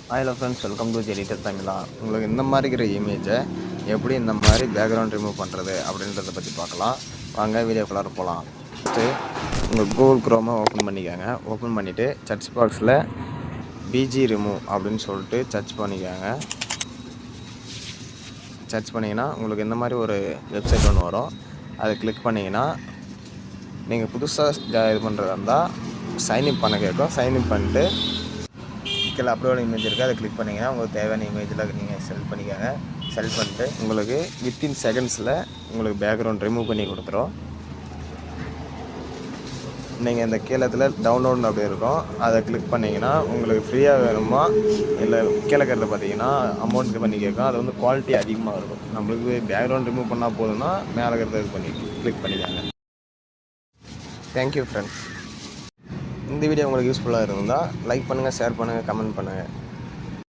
Hello friends, welcome to editor தமிழா. உங்களுக்கு இந்த மாதிரி இருக்கிற இமேஜை எப்படி இந்த மாதிரி பேக்ரவுண்ட் ரிமூவ் பண்ணுறது அப்படின்றத பற்றி பார்க்கலாம். வாங்க வீடியோக்குள்ளார போகலாம். ஃபஸ்ட்டு உங்கள் கூகுள் குரோமை ஓப்பன் பண்ணிக்கோங்க. ஓப்பன் பண்ணிவிட்டு சர்ச் பாக்ஸில் பிஜி ரிமூவ் அப்படின்னு சொல்லிட்டு சர்ச் பண்ணிக்கோங்க. சர்ச் பண்ணிங்கன்னா உங்களுக்கு இந்த மாதிரி ஒரு வெப்சைட் ஒன்று வரும். அதை கிளிக் பண்ணிங்கன்னா நீங்கள் புதுசாக இது பண்ணுறதா இருந்தால் சைன்இன் பண்ண கேட்கும். சைன்இன் பண்ணிட்டு கீழே அப்லோட் இமேஜ் இருக்குது, அதை கிளிக் பண்ணிங்கன்னா உங்களுக்கு தேவையான இமேஜில் நீங்கள் செலக்ட் பண்ணிக்கோங்க. செலக்ட் பண்ணிட்டு உங்களுக்கு வித்தின் செகண்ட்ஸில் உங்களுக்கு பேக்ரவுண்ட் ரிமூவ் பண்ணி கொடுத்துரும். நீங்கள் இந்த கீழத்தில் டவுன்லோட் அப்படி இருக்கும், அதை கிளிக் பண்ணிங்கன்னா உங்களுக்கு ஃப்ரீயாக வேணுமா இல்லை கீழே இருக்கிறது பார்த்தீங்கன்னா அமௌண்ட் பண்ணி கேட்கும். அது வந்து குவாலிட்டி அதிகமாக இருக்கும். நம்மளுக்கு பேக்ரவுண்ட் ரிமூவ் பண்ணால் போதும்னா மேலே இருக்கிறத இது பண்ணி கிளிக் பண்ணிக்கோங்க. Thank you friends. இந்த வீடியோ உங்களுக்கு யூஸ்ஃபுல்லாக இருந்தால் லைக் பண்ணுங்கள், ஷேர் பண்ணுங்கள், கமெண்ட் பண்ணுங்கள்.